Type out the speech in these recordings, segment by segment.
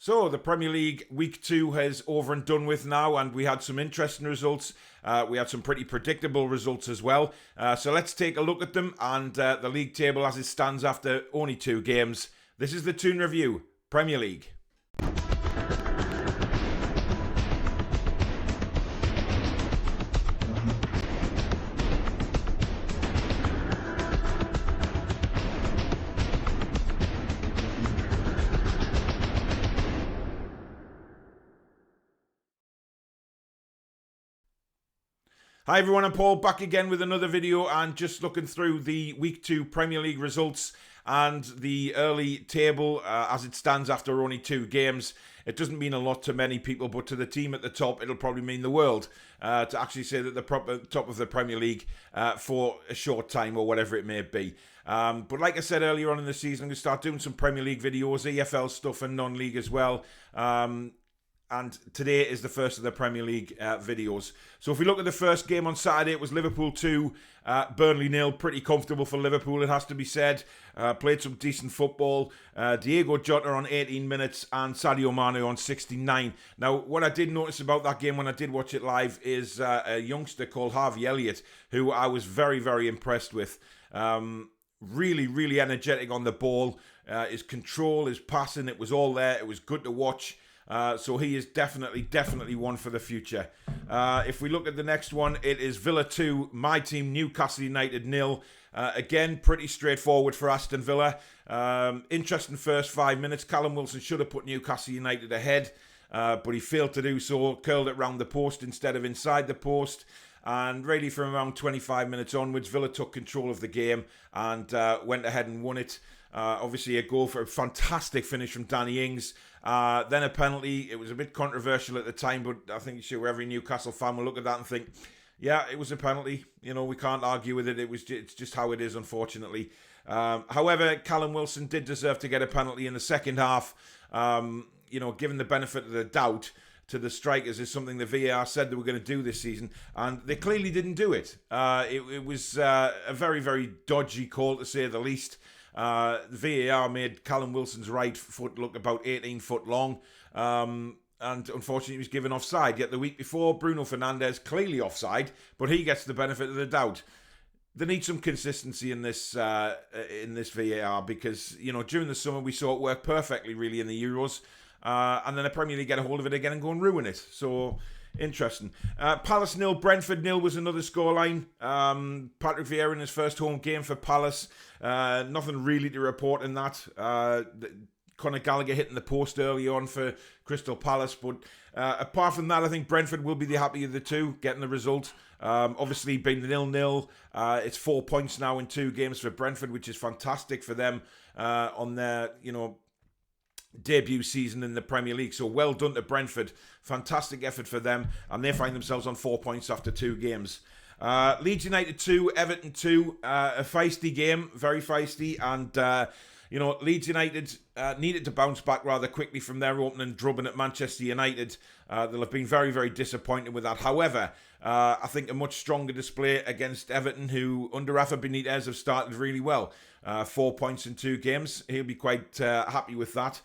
So the Premier League Week 2 is over and done with now, and we had some interesting results. We had some pretty predictable results as well. So let's take a look at them and the league table as it stands after only 2 games. This is the Toon Review, Premier League. Hi everyone, I'm Paul, back again with another video and just looking through the Week 2 Premier League results and the early table as it stands after only 2 games. It doesn't mean a lot to many people, but to the team at the top, it'll probably mean the world to actually say that the top of the Premier League for a short time or whatever it may be. But like I said earlier on in the season, I'm going to start doing some Premier League videos, EFL stuff and non-league as well. And today is the first of the Premier League videos. So if we look at the first game on Saturday, it was Liverpool 2, Burnley 0. Pretty comfortable for Liverpool, it has to be said. Played some decent football. Diego Jota on 18 minutes and Sadio Mane on 69. Now, what I did notice about that game when I did watch it live is a youngster called Harvey Elliott, who I was very, very impressed with. Really, really energetic on the ball. His control, his passing, it was all there. It was good to watch. So he is definitely one for the future. If we look at the next one, it is Villa 2, my team Newcastle United 0. Again, pretty straightforward for Aston Villa. Interesting first 5 minutes. Callum Wilson should have put Newcastle United ahead, but he failed to do so. Curled it round the post instead of inside the post. And really from around 25 minutes onwards, Villa took control of the game and went ahead and won it. Obviously a goal for a fantastic finish from Danny Ings. Then a penalty. It was a bit controversial at the time, but I think sure every Newcastle fan will look at that and think, yeah, it was a penalty. You know, we can't argue with it. It's just how it is, unfortunately. However, Callum Wilson did deserve to get a penalty in the second half. Given the benefit of the doubt to the strikers is something the VAR said they were going to do this season, and they clearly didn't do it. It was a very, very dodgy call, to say the least. The VAR made Callum Wilson's right foot look about 18 foot long, and unfortunately he was given offside. Yet the week before, Bruno Fernandes clearly offside, but he gets the benefit of the doubt. They need some consistency in this VAR because, you know, during the summer we saw it work perfectly really in the Euros, and then the Premier League get a hold of it again and go and ruin it. So interesting. Palace 0, Brentford 0 was another scoreline. Patrick Vieira in his first home game for Palace. Nothing really to report in that. Conor Gallagher hitting the post early on for Crystal Palace. But apart from that, I think Brentford will be the happier of the two, getting the result. Obviously, being the 0-0. It's 4 points now in 2 games for Brentford, which is fantastic for them on their, debut season in the Premier League. So well done to Brentford. Fantastic effort for them. And they find themselves on 4 points after 2 games. Leeds United 2, Everton 2. A feisty game. Very feisty. And, Leeds United needed to bounce back rather quickly from their opening drubbing at Manchester United. They'll have been very, very disappointed with that. However, I think a much stronger display against Everton, who under Rafa Benitez have started really well. 4 points in 2 games. He'll be quite happy with that.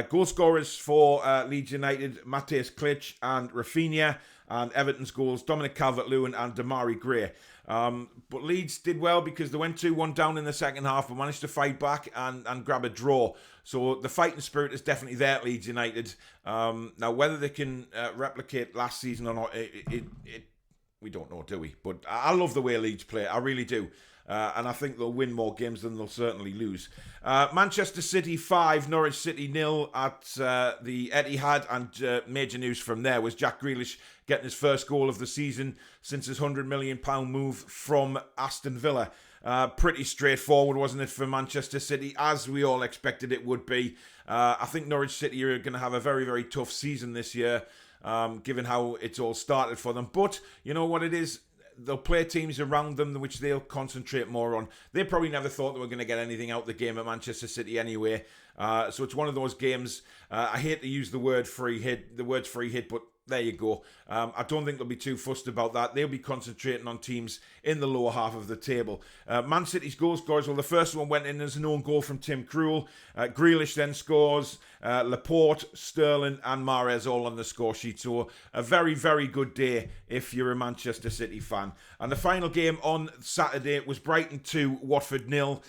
Goal scorers for Leeds United, Matheus Klitsch and Rafinha, and Everton's goals, Dominic Calvert-Lewin and Damari Gray. But Leeds did well because they went 2-1 down in the second half but managed to fight back and grab a draw. So the fighting spirit is definitely there at Leeds United. Now, whether they can replicate last season or not, we don't know, do we? But I love the way Leeds play. I really do. And I think they'll win more games than they'll certainly lose. Manchester City 5, Norwich City 0 at the Etihad. And major news from there was Jack Grealish getting his first goal of the season since his £100 million move from Aston Villa. Pretty straightforward, wasn't it, for Manchester City, as we all expected it would be. I think Norwich City are going to have a very, very tough season this year, given how it's all started for them. But you know what it is? They'll play teams around them which they'll concentrate more on. They probably never thought they were going to get anything out of the game at Manchester City anyway. So it's one of those games. I hate to use the word free hit, but there you go. I don't think they'll be too fussed about that. They'll be concentrating on teams in the lower half of the table. Man City's goal scorers, well, the first one went in as an own goal from Tim Krul. Grealish then scores. Laporte, Sterling and Mahrez all on the score sheet. So a very, very good day if you're a Manchester City fan. And the final game on Saturday was Brighton 2, Watford 0.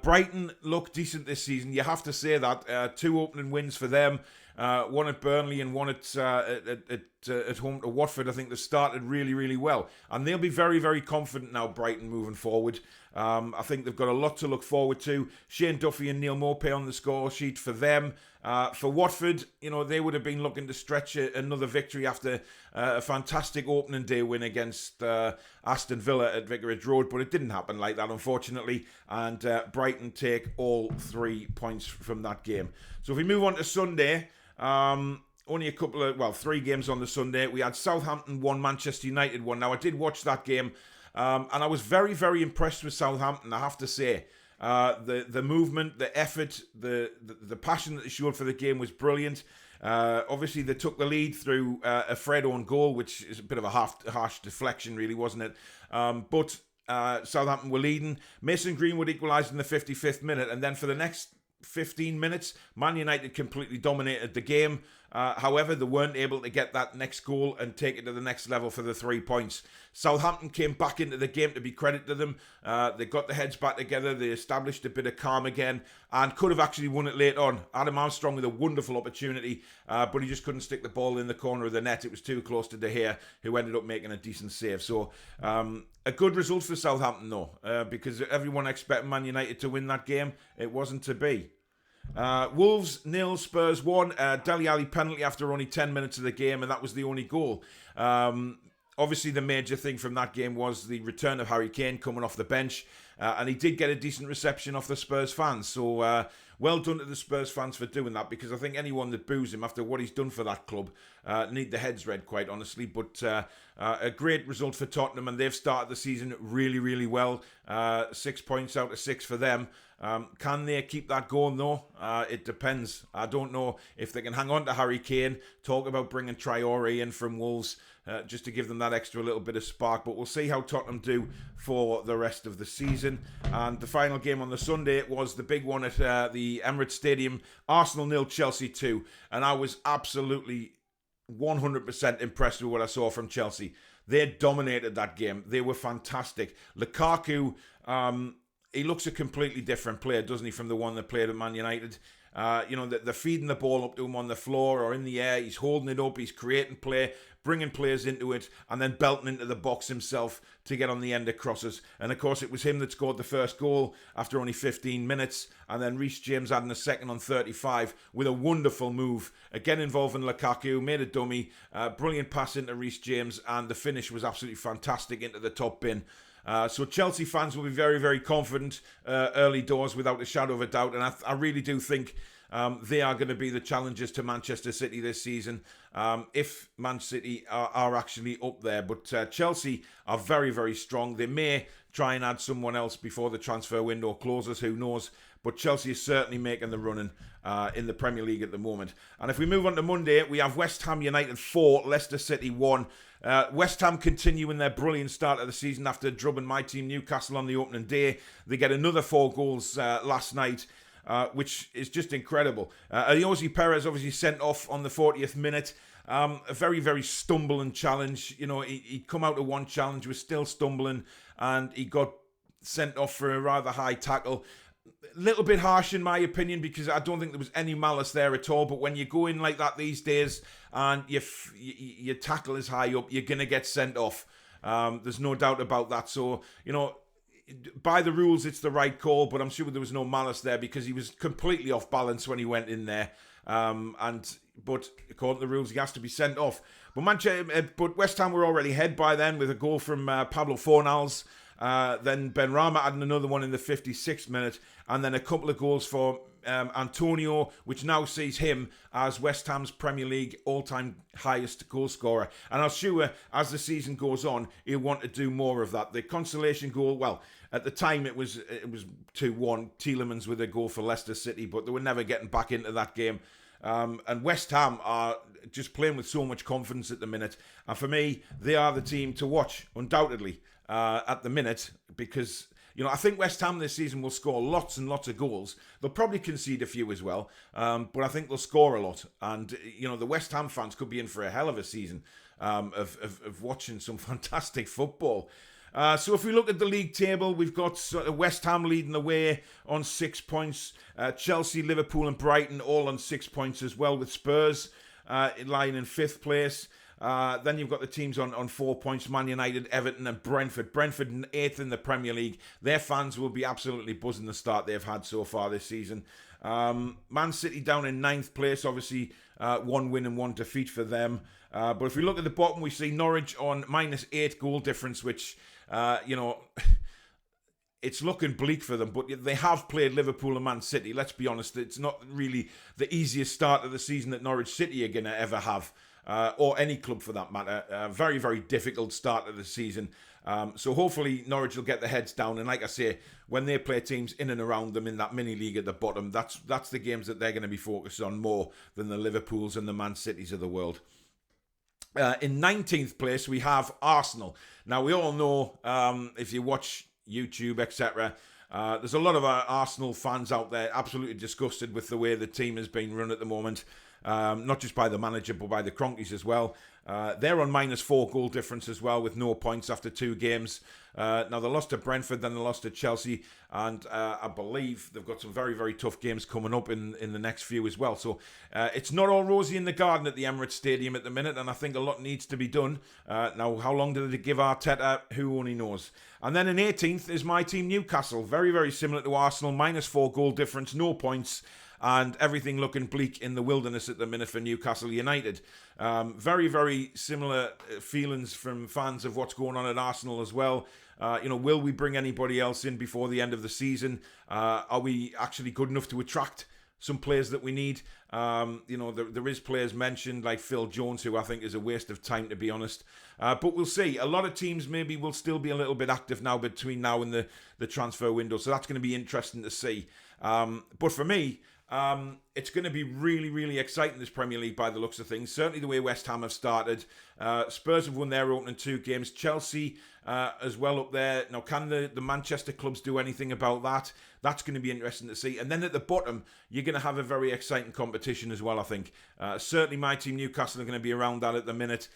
Brighton look decent this season. You have to say that. 2 opening wins for them. One at Burnley and one at home to Watford. I think they started really, really well. And they'll be very, very confident now, Brighton, moving forward. I think they've got a lot to look forward to. Shane Duffy and Neil Maupay on the score sheet for them. For Watford, they would have been looking to stretch another victory after a fantastic opening day win against Aston Villa at Vicarage Road, but it didn't happen like that, unfortunately, and Brighton take all 3 points from that game. So if we move on to Sunday, only a couple of, 3 games on the Sunday. We had Southampton 1, Manchester United 1. Now, I did watch that game, and I was very, very impressed with Southampton, I have to say. The movement, the effort, the passion that they showed for the game was brilliant. Obviously, they took the lead through a Fred own goal, which is a bit of a harsh deflection, really, wasn't it? But Southampton were leading. Mason Greenwood equalised in the 55th minute, and then for the next 15 minutes, Man United completely dominated the game. However, they weren't able to get that next goal and take it to the next level for the 3 points. Southampton came back into the game, to be credit to them. They got their heads back together. They established a bit of calm again and could have actually won it later on. Adam Armstrong with a wonderful opportunity, but he just couldn't stick the ball in the corner of the net. It was too close to De Gea, who ended up making a decent save. So a good result for Southampton, though, because everyone expected Man United to win that game. It wasn't to be. Wolves 0, Spurs 1. Dele Alli penalty after only 10 minutes of the game, and that was the only goal. Obviously, the major thing from that game was the return of Harry Kane coming off the bench, and he did get a decent reception off the Spurs fans. So well done to the Spurs fans for doing that, because I think anyone that boos him after what he's done for that club need their heads read, quite honestly. But a great result for Tottenham, and they've started the season really, really well. 6 points out of 6 for them. Can they keep that going, though? It depends. I don't know if they can hang on to Harry Kane. Talk about bringing Traore in from Wolves just to give them that extra little bit of spark. But we'll see how Tottenham do for the rest of the season. And the final game on the Sunday was the big one at the Emirates Stadium. Arsenal 0, Chelsea 2. And I was absolutely 100% impressed with what I saw from Chelsea. They dominated that game. They were fantastic. Lukaku... he looks a completely different player, doesn't he, from the one that played at Man United? They're feeding the ball up to him on the floor or in the air. He's holding it up. He's creating play, bringing players into it, and then belting into the box himself to get on the end of crosses. And, of course, it was him that scored the first goal after only 15 minutes. And then Reece James adding a second on 35 with a wonderful move. Again, involving Lukaku, made a dummy. Brilliant pass into Reece James. And the finish was absolutely fantastic into the top bin. So Chelsea fans will be very, very confident early doors without a shadow of a doubt. And I really do think they are going to be the challengers to Manchester City this season if Man City are actually up there. But Chelsea are very, very strong. They may try and add someone else before the transfer window closes, who knows. But Chelsea is certainly making the running in the Premier League at the moment. And if we move on to Monday, we have West Ham United 4, Leicester City 1. West Ham continuing their brilliant start of the season after drubbing my team Newcastle on the opening day. They get another 4 goals last night, which is just incredible. Ayoze Perez obviously sent off on the 40th minute. A very, very stumbling challenge. He'd come out of one challenge, was still stumbling, and he got sent off for a rather high tackle. A little bit harsh in my opinion, because I don't think there was any malice there at all. But when you go in like that these days and your tackle is high up, you're going to get sent off. There's no doubt about that. So, by the rules, it's the right call, but I'm sure there was no malice there because he was completely off balance when he went in there. But according to the rules, he has to be sent off. But West Ham were already ahead by then with a goal from Pablo Fornals. Then Ben Rama adding another one in the 56th minute, and then a couple of goals for Antonio, which now sees him as West Ham's Premier League all-time highest goal scorer. And I'm sure as the season goes on, he'll want to do more of that. The consolation goal, well, at the time it was 2-1, Tielemans with a goal for Leicester City, but they were never getting back into that game. And West Ham are just playing with so much confidence at the minute. And for me, they are the team to watch, undoubtedly, at the minute, because I think West Ham this season will score lots and lots of goals. They'll probably concede a few as well, but I think they'll score a lot. And, the West Ham fans could be in for a hell of a season of watching some fantastic football. So if we look at the league table, we've got West Ham leading the way on 6 points. Chelsea, Liverpool and Brighton all on 6 points as well, with Spurs lying in 5th place. Then you've got the teams on 4 points, Man United, Everton and Brentford. Brentford 8th in the Premier League. Their fans will be absolutely buzzing the start they've had so far this season. Man City down in 9th place, obviously 1 win and 1 defeat for them. But if we look at the bottom, we see Norwich on -8 goal difference, which, it's looking bleak for them, but they have played Liverpool and Man City. Let's be honest, it's not really the easiest start of the season that Norwich City are going to ever have, or any club for that matter. Very, very difficult start of the season. So hopefully Norwich will get their heads down. And like I say, when they play teams in and around them in that mini league at the bottom, that's the games that they're going to be focused on more than the Liverpools and the Man Cities of the world. In 19th place, we have Arsenal. Now, we all know, if you watch YouTube, etc., there's a lot of Arsenal fans out there absolutely disgusted with the way the team has been run at the moment. Not just by the manager, but by the Cronkies as well. They're on -4 goal difference as well, with no points after 2 games. Now, they lost to Brentford, then they lost to Chelsea, and I believe they've got some very, very tough games coming up in the next few as well. So it's not all rosy in the garden at the Emirates Stadium at the minute, and I think a lot needs to be done. Now, how long do they give Arteta? Who only knows. And then in 18th is my team, Newcastle. Very, very similar to Arsenal, -4 goal difference, no points, and everything looking bleak in the wilderness at the minute for Newcastle United. Very, very similar feelings from fans of what's going on at Arsenal as well. Will we bring anybody else in before the end of the season? Are we actually good enough to attract some players that we need? There is players mentioned like Phil Jones, who I think is a waste of time, to be honest. But we'll see. A lot of teams maybe will still be a little bit active now between now and the transfer window. So that's going to be interesting to see. But for me, it's going to be really, really exciting, this Premier League, by the looks of things. Certainly the way West Ham have started. Spurs have won their opening 2 games. Chelsea as well up there. Now, can the Manchester clubs do anything about that? That's going to be interesting to see. And then at the bottom, you're going to have a very exciting competition as well, I think. Certainly my team, Newcastle, are going to be around that at the minute.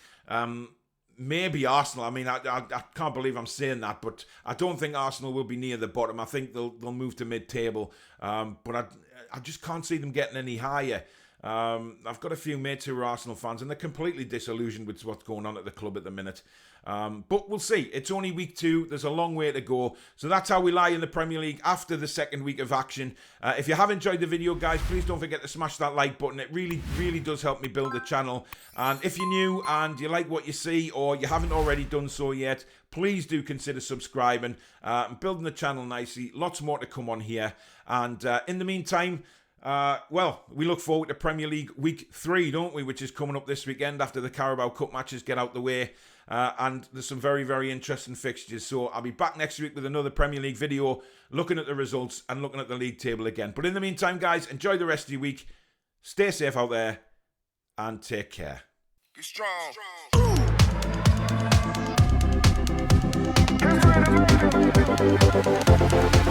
Maybe Arsenal. I mean, I can't believe I'm saying that, but I don't think Arsenal will be near the bottom. I think they'll move to mid-table. But I just can't see them getting any higher. I've got a few mates who are Arsenal fans, and they're completely disillusioned with what's going on at the club at the minute. But we'll see. It's only week 2. There's a long way to go. So that's how we lie in the Premier League after the second week of action. If you have enjoyed the video, guys, please don't forget to smash that like button. It really, really does help me build the channel. And if you're new and you like what you see, or you haven't already done so yet, please do consider subscribing and building the channel nicely. Lots more to come on here. And in the meantime, we look forward to Premier League Week 3, don't we? Which is coming up this weekend after the Carabao Cup matches get out the way. And there's some very, very interesting fixtures. So I'll be back next week with another Premier League video, looking at the results and looking at the league table again. But in the meantime, guys, enjoy the rest of your week. Stay safe out there and take care. Be strong. Be strong.